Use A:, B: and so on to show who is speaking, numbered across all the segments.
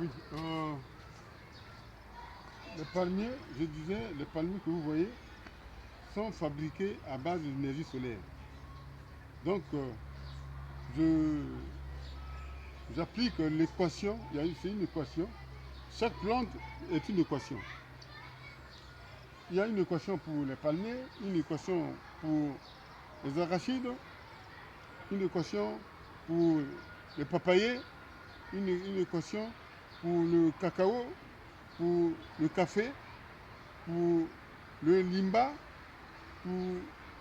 A: Oui, les palmiers, je disais, les palmiers que vous voyez sont fabriqués à base d'énergie solaire. Donc, je, j'applique l'équation, c'est une équation. Chaque plante est une équation. Il y a une équation pour les palmiers, une équation pour les arachides, une équation pour les papayers, une équation pour le cacao, pour le café, pour le limba, pour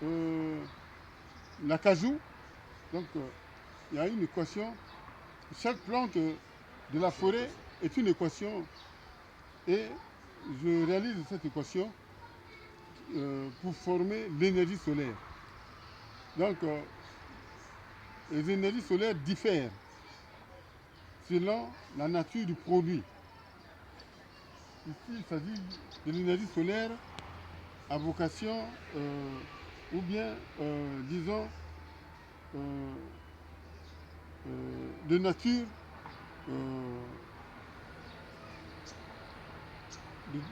A: euh, l'acajou. Donc, il y a une équation. Chaque plante de la forêt est une équation et je réalise cette équation pour former l'énergie solaire. Donc, les énergies solaires diffèrent selon la nature du produit. Ici, il s'agit de l'énergie solaire à vocation ou bien, disons, euh, de nature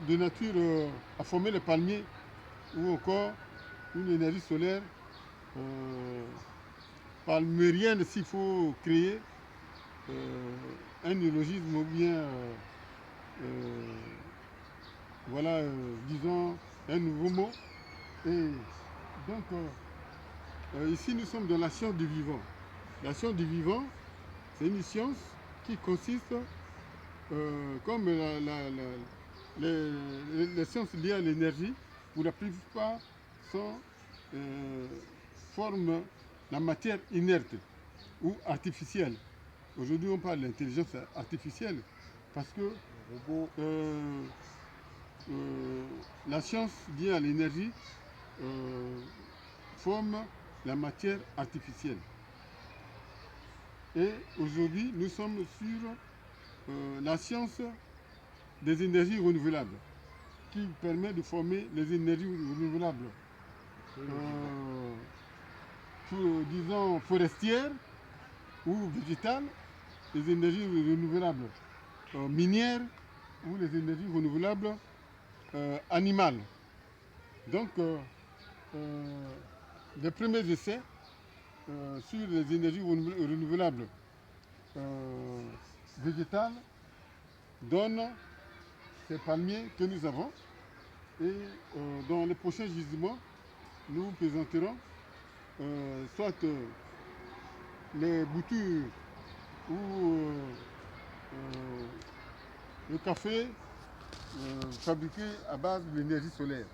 A: de nature à former les palmiers ou encore une énergie solaire palmérienne s'il faut créer un néologisme ou bien voilà disons un nouveau mot. Et donc ici nous sommes dans la science du vivant. La science du vivant, c'est une science qui consiste comme les sciences liées à l'énergie, pour la plupart, sont, forment la matière inerte ou artificielle. Aujourd'hui, on parle d'intelligence artificielle parce que la science liée à l'énergie forme la matière artificielle. Et aujourd'hui, nous sommes sur la science des énergies renouvelables qui permet de former les énergies renouvelables, disons forestières ou végétales, les énergies renouvelables minières ou les énergies renouvelables animales. Donc, les premiers essais sur les énergies renouvelables végétales donnent ces palmiers que nous avons. Et dans les prochains gisements, nous présenterons soit les boutures ou le café fabriqué à base de l'énergie solaire.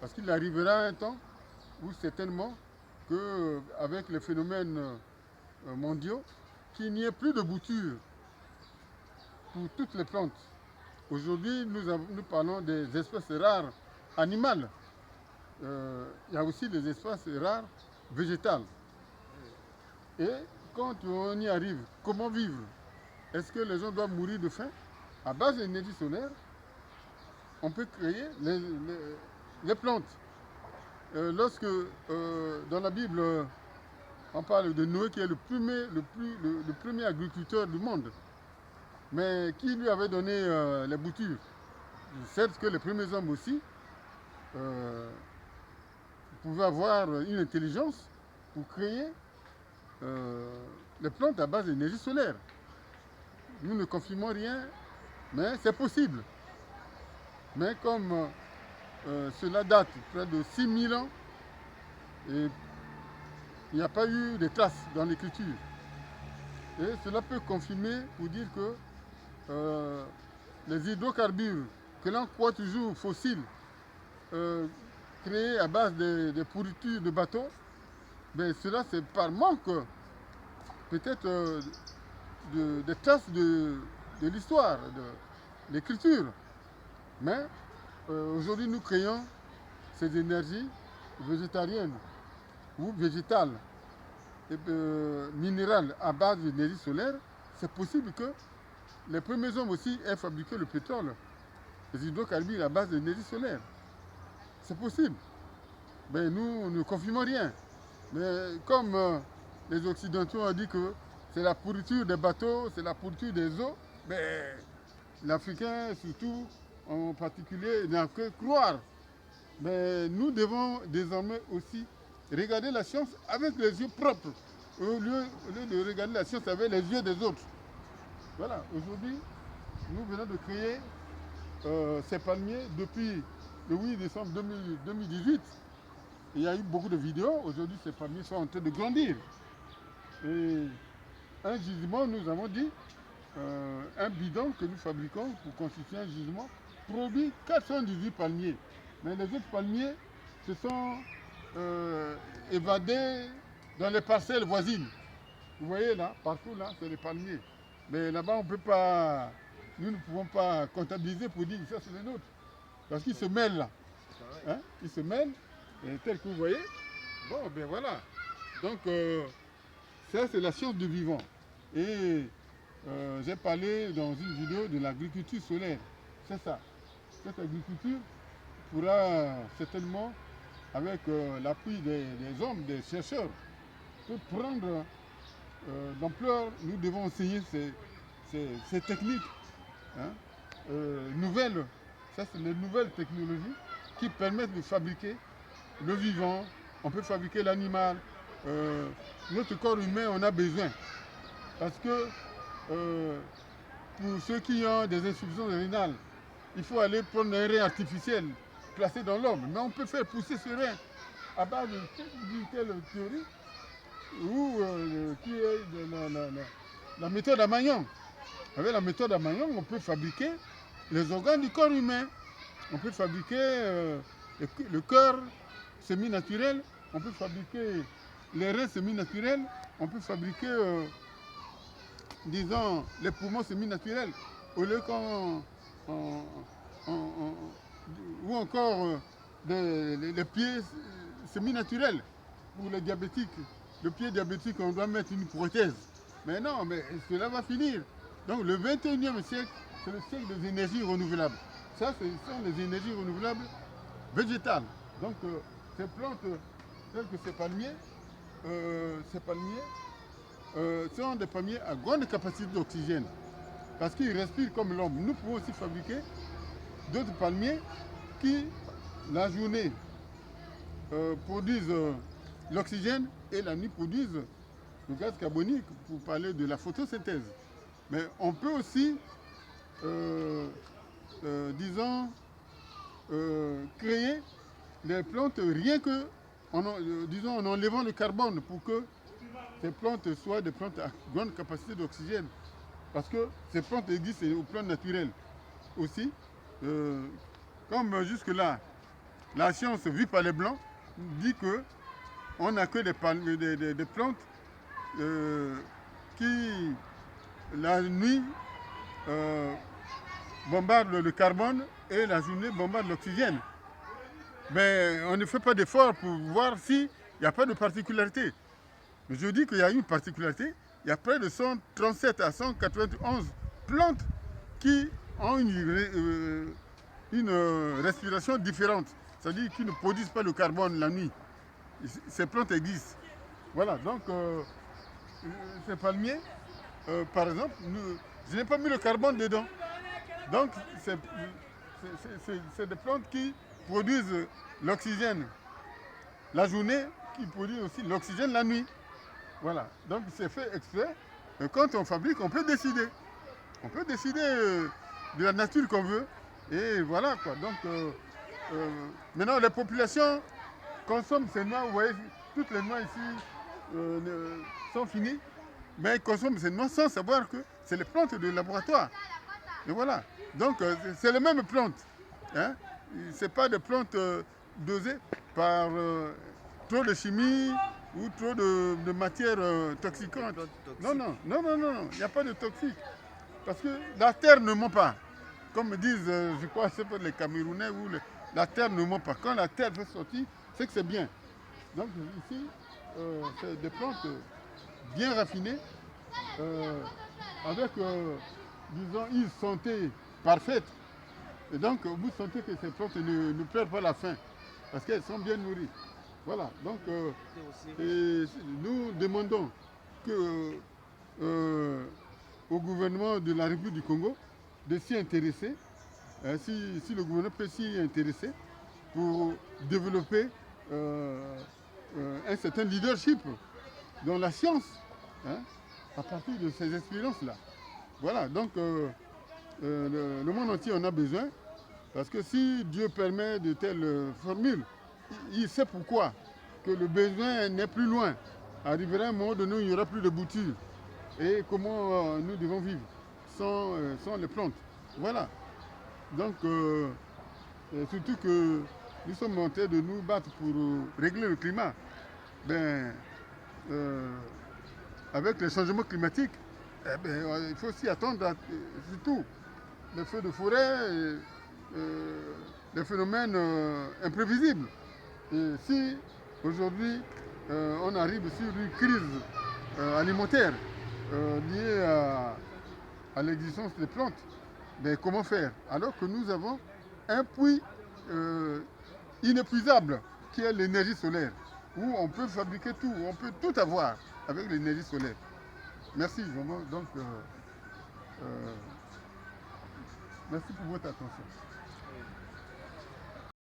A: Parce qu'il arrivera un temps où certainement qu'avec les phénomènes mondiaux, qu'il n'y ait plus de boutures pour toutes les plantes. Aujourd'hui, nous parlons des espèces rares animales. Il y a aussi des espèces rares végétales. Et quand on y arrive, comment vivre? Est-ce que les gens doivent mourir de faim? À base d'énergie solaire, on peut créer les plantes. Lorsque dans la Bible, on parle de Noé qui est le premier agriculteur du monde, mais qui lui avait donné les boutures? Certes que les premiers hommes aussi pouvaient avoir une intelligence pour créer les plantes à base d'énergie solaire. Nous ne confirmons rien, mais c'est possible. Mais comme cela date près de 6000 ans, et il n'y a pas eu de traces dans l'écriture. Et cela peut confirmer pour dire que les hydrocarbures que l'on croit toujours fossiles, créés à base de pourritures de bateaux, ben cela c'est par manque peut-être des traces de l'histoire, de l'écriture. Mais aujourd'hui nous créons ces énergies végétariennes ou végétales et minérales à base d'énergie solaire. C'est possible que les premiers hommes aussi aient fabriqué le pétrole, les hydrocarbures à base d'énergie solaire. C'est possible. Mais nous ne confirmons rien. Mais comme les Occidentaux ont dit que c'est la pourriture des bateaux, c'est la pourriture des eaux, Mais l'Africain, surtout, en particulier, n'a que croire. Mais nous devons désormais aussi regarder la science avec les yeux propres, au lieu de regarder la science avec les yeux des autres. Voilà, aujourd'hui, nous venons de créer ces palmiers depuis le 8 décembre 2018. Il y a eu beaucoup de vidéos. Aujourd'hui, ces palmiers sont en train de grandir. Et un gisement, nous avons dit, un bidon que nous fabriquons pour constituer un gisement produit 418 palmiers. Mais les autres palmiers se sont évadés dans les parcelles voisines. Vous voyez là, partout là, c'est les palmiers. Mais là-bas, on ne peut pas, nous ne pouvons pas comptabiliser pour dire que ça c'est les nôtres. Parce qu'ils se mêlent là. Hein? Ils se mêlent, et tel que vous voyez. Bon, ben voilà. Donc, ça c'est la science du vivant. Et j'ai parlé dans une vidéo de l'agriculture solaire. C'est ça. Cette agriculture pourra certainement, avec l'appui des hommes, des chercheurs, peut prendre d'ampleur. Nous devons enseigner ces techniques nouvelles. Ça, c'est les nouvelles technologies qui permettent de fabriquer le vivant. On peut fabriquer l'animal. Notre corps humain en a besoin. Parce que pour ceux qui ont des insuffisances rénales, il faut aller prendre un rein artificiel placé dans l'homme. Mais on peut faire pousser ce rein à base d'une telle théorie ou qui est la méthode à Magnon. Avec la méthode à Magnon, on peut fabriquer les organes du corps humain. On peut fabriquer le cœur semi-naturel, on peut fabriquer les reins semi-naturels, on peut fabriquer, disons, les poumons semi-naturels, au lieu ou encore les pieds semi-naturels pour les diabétiques. Le pied diabétique, on doit mettre une prothèse. Mais non, mais cela va finir. Donc le 21e siècle, c'est le siècle des énergies renouvelables. Ça, ce sont les énergies renouvelables végétales. Donc ces plantes, telles que ces palmiers sont des palmiers à grande capacité d'oxygène. Parce qu'ils respirent comme l'homme. Nous pouvons aussi fabriquer d'autres palmiers qui, la journée, produisent l'oxygène et la nuit produisent le gaz carbonique, pour parler de la photosynthèse. Mais on peut aussi, disons, créer des plantes rien que, disons, en enlevant le carbone pour que ces plantes soient des plantes à grande capacité d'oxygène. Parce que ces plantes existent au plan naturel aussi. Comme jusque-là, la science vue par les Blancs dit qu'on n'a que des plantes qui, la nuit, bombardent le carbone et la journée bombarde l'oxygène. Mais on ne fait pas d'effort pour voir s'il n'y a pas de particularité. Mais je dis qu'il y a une particularité. Il y a près de 137 à 191 plantes qui ont une respiration différente. C'est-à-dire qu'ils ne produisent pas le carbone la nuit. Ces plantes existent. Voilà, donc ces palmiers, par exemple, je n'ai pas mis le carbone dedans. Donc c'est des plantes qui produisent l'oxygène la journée, qui produisent aussi l'oxygène la nuit. Voilà, donc c'est fait exprès. Quand on fabrique, on peut décider. On peut décider de la nature qu'on veut. Et voilà quoi. Donc maintenant les populations consomment ces noix. Vous voyez, toutes les noix ici sont finies. Mais ils consomment ces noix sans savoir que c'est les plantes de laboratoire. Et voilà. Donc c'est les mêmes plantes. Hein? Ce n'est pas des plantes dosées par trop de chimie ou trop de matières toxicantes. Non, il n'y a pas de toxique. Parce que la terre ne ment pas. Comme me disent, je crois, c'est pour les Camerounais, où la terre ne ment pas. Quand la terre fait sortir, c'est que c'est bien. Donc ici, c'est des plantes bien raffinées, avec, disons, une santé parfaite. Et donc, vous sentez que ces plantes ne perdent pas la faim, parce qu'elles sont bien nourries. Voilà, donc nous demandons que au gouvernement de la République du Congo de s'y intéresser, si le gouvernement peut s'y intéresser pour développer un certain leadership dans la science, hein, à partir de ces expériences-là. Voilà, donc le monde entier en a besoin, parce que si Dieu permet de telles formules, il sait pourquoi, que le besoin n'est plus loin. Arrivera un moment donné où il n'y aura plus de boutures. Et comment nous devons vivre sans les plantes. Voilà. Donc, surtout que nous sommes en train de nous battre pour régler le climat. Ben, avec les changements climatiques, eh ben, il faut s'y attendre, surtout les feux de forêt, les phénomènes imprévisibles. Et si aujourd'hui on arrive sur une crise alimentaire liée à l'existence des plantes, ben comment faire? Alors que nous avons un puits inépuisable qui est l'énergie solaire, où on peut fabriquer tout, on peut tout avoir avec l'énergie solaire. Merci vraiment, donc merci pour votre attention.